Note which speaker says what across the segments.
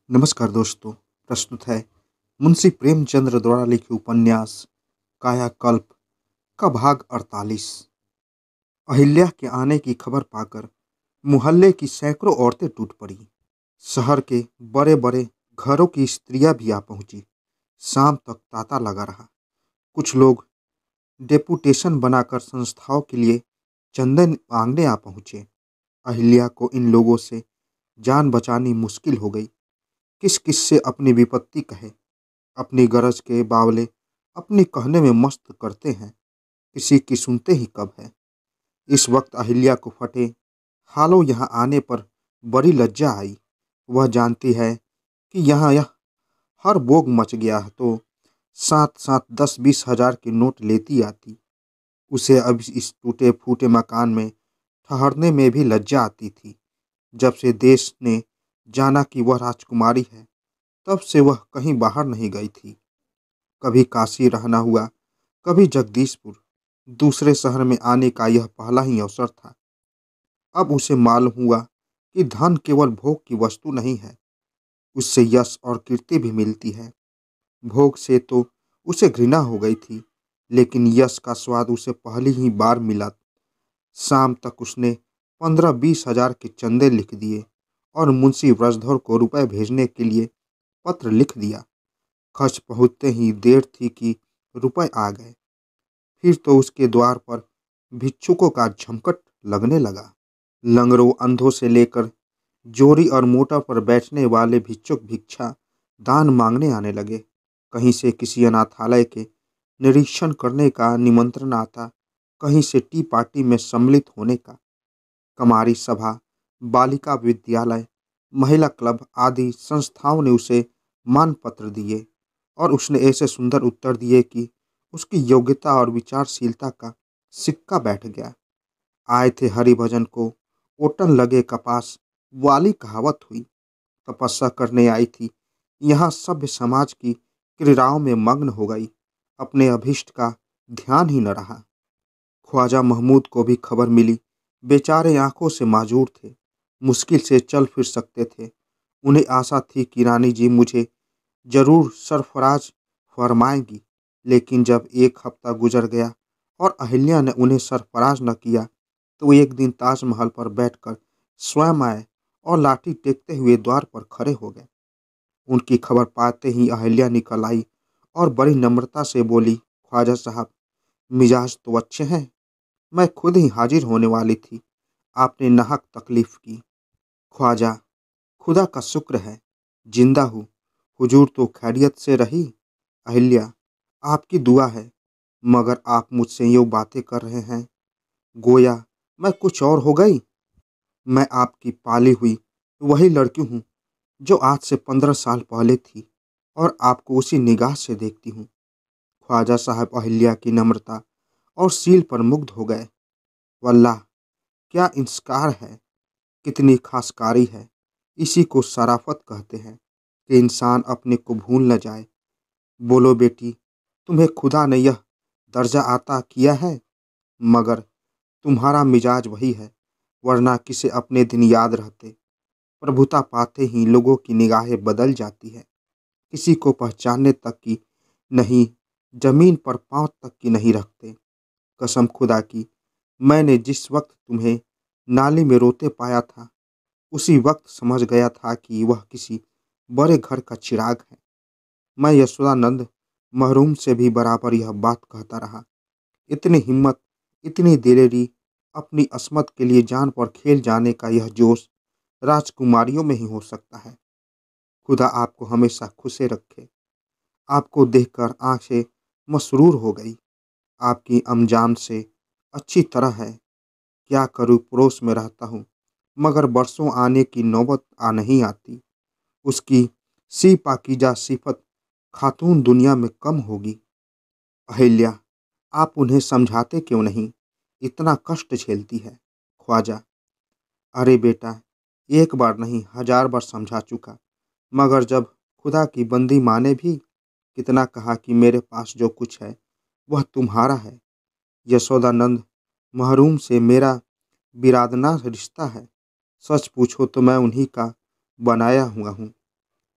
Speaker 1: नमस्कार दोस्तों। प्रस्तुत है मुंशी प्रेमचंद्र द्वारा लिखित उपन्यास कायाकल्प का भाग 48। अहिल्या के आने की खबर पाकर मुहल्ले की सैकड़ों औरतें टूट पड़ी। शहर के बड़े बड़े घरों की स्त्रियां भी आ पहुंची। शाम तक तांता लगा रहा। कुछ लोग डेपुटेशन बनाकर संस्थाओं के लिए चंदन मांगने आ पहुंचे। अहिल्या को इन लोगों से जान बचानी मुश्किल हो गई। किस किस से अपनी विपत्ति कहे। अपनी गरज के बावले अपने कहने में मस्त करते हैं, किसी की सुनते ही कब है। इस वक्त अहिल्या को फटे हालों यहाँ आने पर बड़ी लज्जा आई। वह जानती है कि यहाँ यह हर बोग मच गया तो साथ साथ 10-20 हजार के नोट लेती आती। उसे अब इस टूटे फूटे मकान में ठहरने में भी लज्जा आती थी। जब से देश ने जाना कि वह राजकुमारी है, तब से वह कहीं बाहर नहीं गई थी। कभी काशी रहना हुआ, कभी जगदीशपुर। दूसरे शहर में आने का यह पहला ही अवसर था। अब उसे मालूम हुआ कि धन केवल भोग की वस्तु नहीं है, उससे यश और कीर्ति भी मिलती है। भोग से तो उसे घृणा हो गई थी, लेकिन यश का स्वाद उसे पहली ही बार मिला। शाम तक उसने 15-20 हजार के चंदे लिख दिए और मुंशी व्रजधर को रुपए भेजने के लिए पत्र लिख दिया। खर्च पहुँचते ही देर थी कि रुपए आ गए। फिर तो उसके द्वार पर भिक्षुकों का झमकट लगने लगा। लंगड़ों, अंधों से लेकर जोरी और मोटर पर बैठने वाले भिक्षुक भिक्षा दान मांगने आने लगे। कहीं से किसी अनाथालय के निरीक्षण करने का निमंत्रण आता, कहीं से टी पार्टी में सम्मिलित होने का। कमारी सभा, बालिका विद्यालय, महिला क्लब आदि संस्थाओं ने उसे मान पत्र दिए और उसने ऐसे सुंदर उत्तर दिए कि उसकी योग्यता और विचारशीलता का सिक्का बैठ गया। आए थे हरिभजन को ओटन लगे कपास वाली कहावत हुई। तपस्या करने आई थी, यहाँ सभ्य समाज की क्रीड़ाओं में मग्न हो गई। अपने अभीष्ट का ध्यान ही न रहा। ख्वाजा महमूद को भी खबर मिली। बेचारे आंखों से माजूर थे, मुश्किल से चल फिर सकते थे। उन्हें आशा थी कि रानी जी मुझे जरूर सरफराज फरमाएंगी, लेकिन जब एक हफ्ता गुजर गया और अहिल्या ने उन्हें सरफराज न किया, तो एक दिन ताजमहल पर बैठकर स्वयं आए और लाठी टेकते हुए द्वार पर खड़े हो गए। उनकी खबर पाते ही अहिल्या निकल आई और बड़ी नम्रता से बोली, ख्वाजा साहब, मिजाज तो अच्छे हैं। मैं खुद ही हाजिर होने वाली थी, आपने नाहक तकलीफ की। ख्वाजा, खुदा का शुक्र है, जिंदा हूँ। हुजूर तो खैरियत से रही। अहिल्या, आपकी दुआ है, मगर आप मुझसे यूँ बातें कर रहे हैं गोया मैं कुछ और हो गई। मैं आपकी पाली हुई वही लड़की हूँ जो आज से 15 साल पहले थी और आपको उसी निगाह से देखती हूँ। ख्वाजा साहब अहिल्या की नम्रता और सील पर मुग्ध हो गए। वल्लाह, क्या इंस्कार है, कितनी खासकारी है। इसी को शराफत कहते हैं कि इंसान अपने को भूल न जाए। बोलो बेटी, तुम्हें खुदा ने यह दर्जा अता किया है, मगर तुम्हारा मिजाज वही है, वरना किसे अपने दिन याद रहते। प्रभुता पाते ही लोगों की निगाहें बदल जाती है। किसी को पहचानने तक की नहीं, जमीन पर पांव तक की नहीं रखते। कसम खुदा की, मैंने जिस वक्त तुम्हें नाली में रोते पाया था, उसी वक्त समझ गया था कि वह किसी बड़े घर का चिराग है। मैं यशोदानंद महरूम से भी बराबर यह बात कहता रहा। इतनी हिम्मत, इतनी दिलेरी, अपनी अस्मत के लिए जान पर खेल जाने का यह जोश राजकुमारियों में ही हो सकता है। खुदा आपको हमेशा खुशे रखे। आपको देखकर आंखें मसरूर हो गई। आपकी अमजान से अच्छी तरह है। क्या करूँ, पड़ोस में रहता हूँ, मगर बरसों आने की नौबत आ नहीं आती। उसकी सी पाकीजा सिफत खातून दुनिया में कम होगी। अहिल्या, आप उन्हें समझाते क्यों नहीं, इतना कष्ट झेलती है। ख्वाजा, अरे बेटा, एक बार नहीं 1000 बार समझा चुका, मगर जब खुदा की बंदी माँ ने भी कितना कहा कि मेरे पास जो कुछ है वह तुम्हारा है। यशोदानंद महरूम से मेरा बिरादना रिश्ता है। सच पूछो तो मैं उन्हीं का बनाया हुआ हूँ।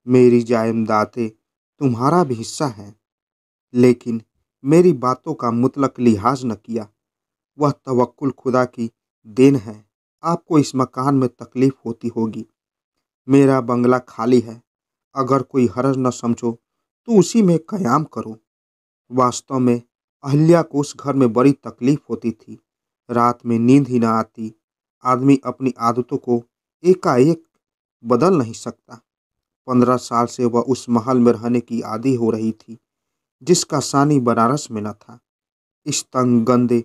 Speaker 1: मेरी जायदादें तुम्हारा भी हिस्सा है, लेकिन मेरी बातों का मुतलक लिहाज न किया। वह तवक्कुल खुदा की देन है। आपको इस मकान में तकलीफ होती होगी। मेरा बंगला खाली है। अगर कोई हर्ज न समझो तो उसी में कयाम करो। वास्तव में अहिल्या को उस घर में बड़ी तकलीफ होती थी। रात में नींद ही न आती। आदमी अपनी आदतों को एकाएक बदल नहीं सकता। 15 साल से वह उस महल में रहने की आदी हो रही थी जिसका सानी बनारस में न था। इस तंग गंदे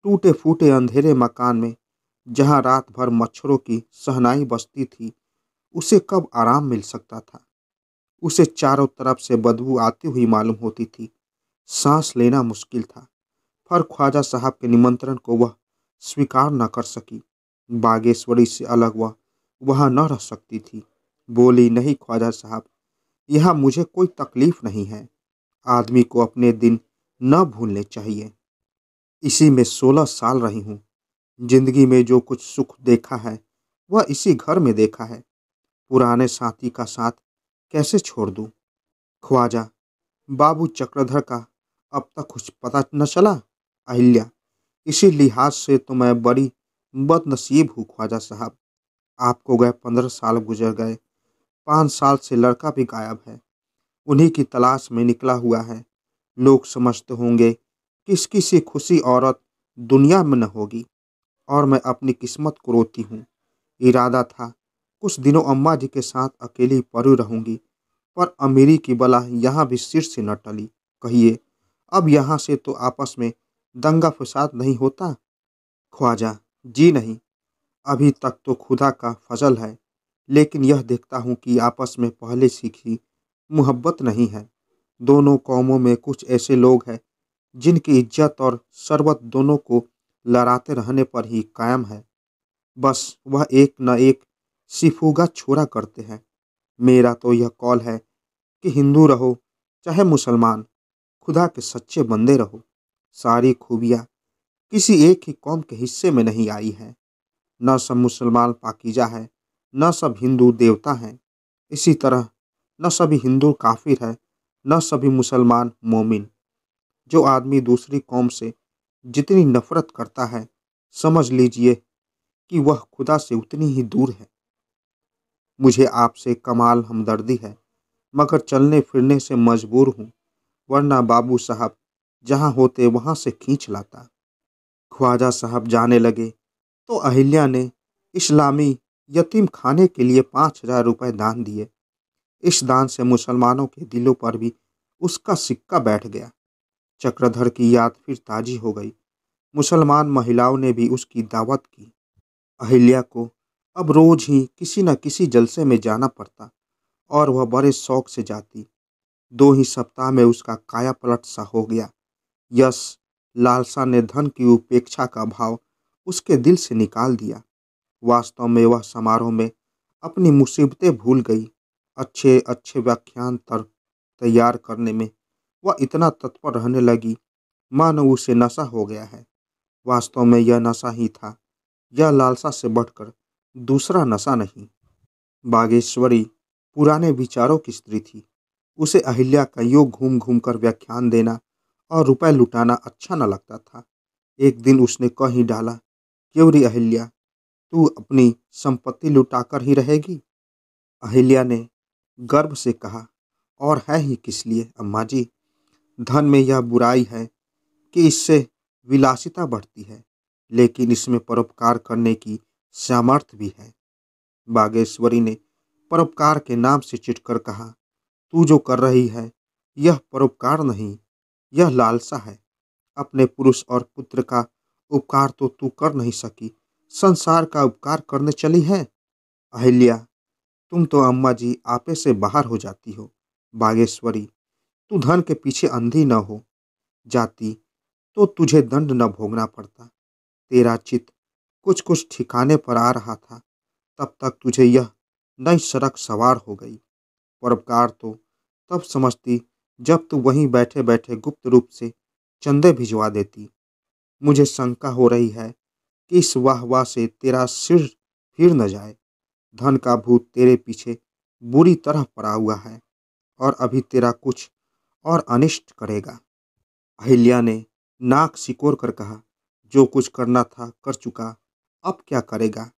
Speaker 1: टूटे फूटे अंधेरे मकान में जहाँ रात भर मच्छरों की सहनाई बसती थी, उसे कब आराम मिल सकता था। उसे चारों तरफ से बदबू आती हुई मालूम होती थी। सांस लेना मुश्किल था। पर ख्वाजा साहब के निमंत्रण को वह स्वीकार न कर सकी। बागेश्वरी से अलग वह वहाँ न रह सकती थी। बोली, नहीं ख्वाजा साहब, यहाँ मुझे कोई तकलीफ नहीं है। आदमी को अपने दिन न भूलने चाहिए। इसी में 16 साल रही हूँ। जिंदगी में जो कुछ सुख देखा है वह इसी घर में देखा है। पुराने साथी का साथ कैसे छोड़ दूँ? ख्वाजा, बाबू चक्रधर का अब तक कुछ पता न चला? अहिल्या, इसी लिहाज से तो मैं बड़ी बदनसीब हूँ ख्वाजा साहब। आपको गए 15 साल गुजर गए। 5 साल से लड़का भी गायब है। उन्हीं की तलाश में निकला हुआ है। लोग समझते होंगे किसकी सी खुशी औरत दुनिया में न होगी, और मैं अपनी किस्मत को रोती हूँ। इरादा था कुछ दिनों अम्मा जी के साथ अकेली पड़ी रहूंगी, पर अमीरी की बला यहाँ भी सिर से न टली। कहिए, अब यहाँ से तो आपस में दंगा फसाद नहीं होता? ख्वाजा, जी नहीं, अभी तक तो खुदा का फजल है, लेकिन यह देखता हूँ कि आपस में पहले सीखी मोहब्बत नहीं है। दोनों कौमों में कुछ ऐसे लोग हैं जिनकी इज्जत और शरबत दोनों को लड़ाते रहने पर ही कायम है। बस वह एक न एक सिफूगा छोड़ा करते हैं। मेरा तो यह कौल है कि हिंदू रहो चाहे मुसलमान, खुदा के सच्चे बंदे रहो। सारी खूबियाँ किसी एक ही कौम के हिस्से में नहीं आई है। न सब मुसलमान पाकीज़ा है, न सब हिंदू देवता हैं। इसी तरह न सभी हिंदू काफिर है, न सभी मुसलमान मोमिन। जो आदमी दूसरी कौम से जितनी नफरत करता है, समझ लीजिए कि वह खुदा से उतनी ही दूर है। मुझे आपसे कमाल हमदर्दी है, मगर चलने फिरने से मजबूर हूँ, वरना बाबू साहब जहाँ होते वहाँ से खींच लाता। ख्वाजा साहब जाने लगे तो अहिल्या ने इस्लामी यतीम खाने के लिए 5,000 रुपये दान दिए। इस दान से मुसलमानों के दिलों पर भी उसका सिक्का बैठ गया। चक्रधर की याद फिर ताजी हो गई। मुसलमान महिलाओं ने भी उसकी दावत की। अहिल्या को अब रोज ही किसी न किसी जलसे में जाना पड़ता, और वह बड़े शौक से जाती। 2 ही सप्ताह में उसका काया पलट सा हो गया। यश, लालसा ने धन की उपेक्षा का भाव उसके दिल से निकाल दिया। वास्तव में वह समारोह में अपनी मुसीबतें भूल गई। अच्छे अच्छे व्याख्यान तर्क तैयार करने में वह इतना तत्पर रहने लगी मानो उसे नशा हो गया है। वास्तव में यह नशा ही था। यह लालसा से बढ़कर दूसरा नशा नहीं। बागेश्वरी पुराने विचारों की स्त्री थी। उसे अहिल्या का योग घूम घूम कर व्याख्यान देना और रुपए लुटाना अच्छा न लगता था। एक दिन उसने कह ही डाला, क्यों रे अहिल्या, तू अपनी संपत्ति लुटाकर ही रहेगी? अहिल्या ने गर्व से कहा, और है ही किस लिए अम्मा जी। धन में यह बुराई है कि इससे विलासिता बढ़ती है, लेकिन इसमें परोपकार करने की सामर्थ्य भी है। बागेश्वरी ने परोपकार के नाम से चिढ़कर कहा, तू जो कर रही है यह परोपकार नहीं, यह लालसा है। अपने पुरुष और पुत्र का उपकार तो तू कर नहीं सकी, संसार का उपकार करने चली है। अहिल्या, तुम तो अम्मा जी आपे से बाहर हो जाती हो। बागेश्वरी, तू धन के पीछे अंधी न हो जाती तो तुझे दंड न भोगना पड़ता। तेरा चित्त कुछ कुछ ठिकाने पर आ रहा था, तब तक तुझे यह नई सड़क सवार हो गई। परोपकार तो तब समझती जब तू वहीं बैठे बैठे गुप्त रूप से चंदे भिजवा देती। मुझे शंका हो रही है कि इस वाह वाह से तेरा सिर फिर न जाए। धन का भूत तेरे पीछे बुरी तरह पड़ा हुआ है और अभी तेरा कुछ और अनिष्ट करेगा। अहिल्या ने नाक सिकोड़ कर कहा, जो कुछ करना था कर चुका, अब क्या करेगा।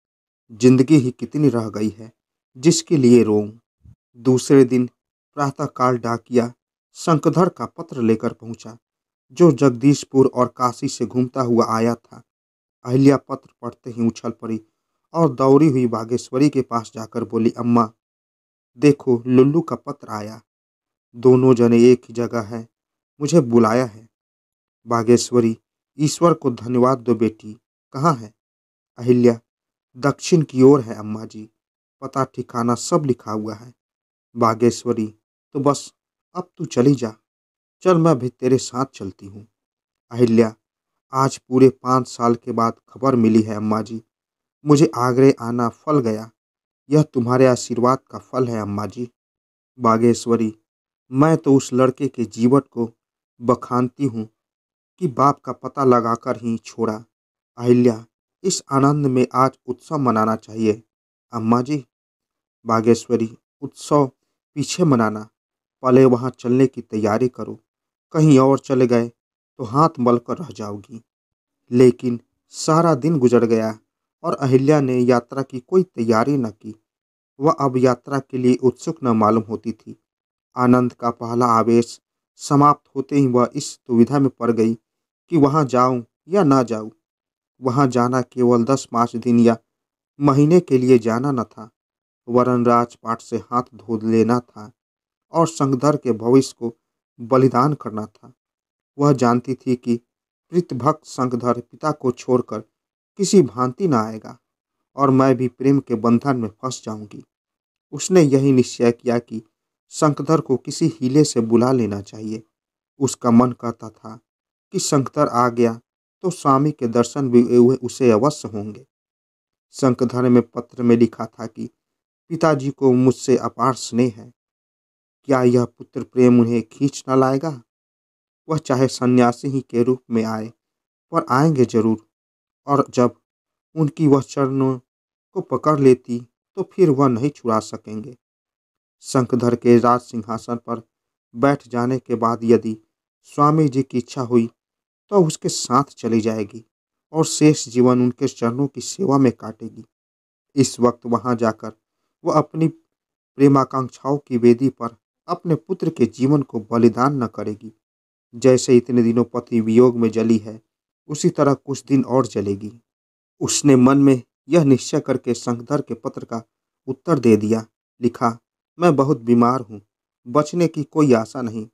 Speaker 1: जिंदगी ही कितनी रह गई है जिसके लिए रोऊं। दूसरे दिन प्रातःकाल डाकिया शंखधर का पत्र लेकर पहुंचा, जो जगदीशपुर और काशी से घूमता हुआ आया था। अहिल्या पत्र पढ़ते ही उछल पड़ी और दौड़ी हुई बागेश्वरी के पास जाकर बोली, अम्मा देखो, लुल्लू का पत्र आया। दोनों जने एक ही जगह हैं, मुझे बुलाया है। बागेश्वरी, ईश्वर को धन्यवाद दो बेटी। कहाँ है? अहिल्या, दक्षिण की ओर है अम्मा जी, पता ठिकाना सब लिखा हुआ है। बागेश्वरी, तो बस अब तू चली जा, चल मैं भी तेरे साथ चलती हूँ। अहिल्या, आज पूरे 5 साल के बाद खबर मिली है अम्मा जी, मुझे आगरे आना फल गया। यह तुम्हारे आशीर्वाद का फल है अम्मा जी। बागेश्वरी, मैं तो उस लड़के के जीवन को बखानती हूँ कि बाप का पता लगाकर ही छोड़ा। अहिल्या, इस आनंद में आज उत्सव मनाना चाहिए अम्मा जी। बागेश्वरी, उत्सव पीछे मनाना, पहले वहाँ चलने की तैयारी करो। कहीं और चले गए तो हाथ मल कर रह जाओगी। लेकिन सारा दिन गुजर गया और अहिल्या ने यात्रा की कोई तैयारी न की। वह अब यात्रा के लिए उत्सुक न मालूम होती थी। आनंद का पहला आवेश समाप्त होते ही वह इस दुविधा में पड़ गई कि वहाँ जाऊं या ना जाऊं। वहाँ जाना केवल 10-5 दिन या महीने के लिए जाना न था, वरन राजपाट से हाथ धो लेना था और संगधर के भविष्य को बलिदान करना था। वह जानती थी कि प्रीतभक्त संगधर पिता को छोड़कर किसी भांति न आएगा और मैं भी प्रेम के बंधन में फंस जाऊंगी। उसने यही निश्चय किया कि शंखधर को किसी हीले से बुला लेना चाहिए। उसका मन कहता था कि शंखधर आ गया तो स्वामी के दर्शन भी उसे अवश्य होंगे। शंखधर में पत्र में लिखा था कि पिताजी को मुझसे अपार स्नेह है। क्या यह पुत्र प्रेम उन्हें खींच न लाएगा? वह चाहे सन्यासी ही के रूप में आए, पर आएंगे जरूर। और जब उनकी वह चरणों को पकड़ लेती तो फिर वह नहीं छुड़ा सकेंगे। शंखधर के राज सिंहासन पर बैठ जाने के बाद यदि स्वामी जी की इच्छा हुई तो उसके साथ चली जाएगी और शेष जीवन उनके चरणों की सेवा में काटेगी। इस वक्त वहां जाकर वह अपनी प्रेमाकांक्षाओं की वेदी पर अपने पुत्र के जीवन को बलिदान न करेगी। जैसे इतने दिनों पति वियोग में जली है, उसी तरह कुछ दिन और जलेगी। उसने मन में यह निश्चय करके शंखधर के पत्र का उत्तर दे दिया। लिखा, मैं बहुत बीमार हूँ, बचने की कोई आशा नहीं,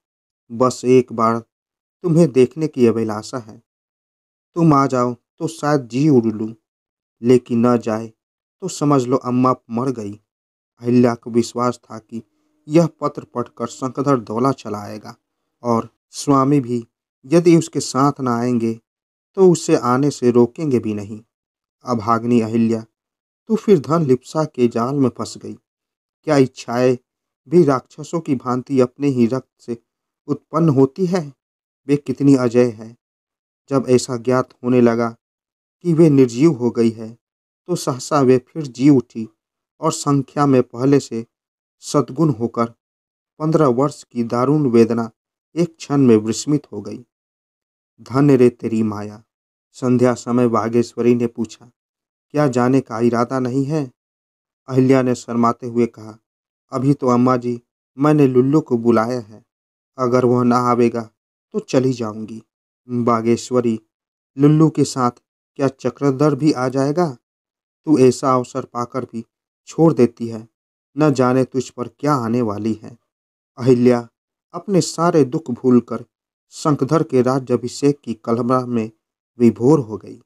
Speaker 1: बस एक बार तुम्हें देखने की अभिलाषा है। तुम आ जाओ तो शायद जी उड़ लूँ, लेकिन न जाए तो समझ लो अम्मा मर गई। अहिल्या को विश्वास था कि यह पत्र पढ़कर शंखधर दौला चला आएगा और स्वामी भी यदि उसके साथ न आएंगे तो उसे आने से रोकेंगे भी नहीं। अभाग्नि अहिल्या, तू फिर धन लिप्सा के जाल में फंस गई। क्या इच्छाएं भी राक्षसों की भांति अपने ही रक्त से उत्पन्न होती है? वे कितनी अजय है। जब ऐसा ज्ञात होने लगा कि वे निर्जीव हो गई है तो सहसा वे फिर जी उठी और संख्या में पहले से सद्गुण होकर 15 वर्ष की दारुण वेदना एक क्षण में विस्मित हो गई। धन्य रे तेरी माया। संध्या समय बागेश्वरी ने पूछा, क्या जाने का इरादा नहीं है? अहिल्या ने शर्माते हुए कहा, अभी तो अम्मा जी मैंने लुल्लू को बुलाया है, अगर वह ना आवेगा तो चली जाऊंगी। बागेश्वरी, लुल्लू के साथ क्या चक्रधर भी आ जाएगा? तू ऐसा अवसर पाकर भी छोड़ देती है, न जाने तुझ पर क्या आने वाली है। अहिल्या अपने सारे दुख भूलकर शंखधर के राज्याभिषेक की कल्पना में विभोर हो गई।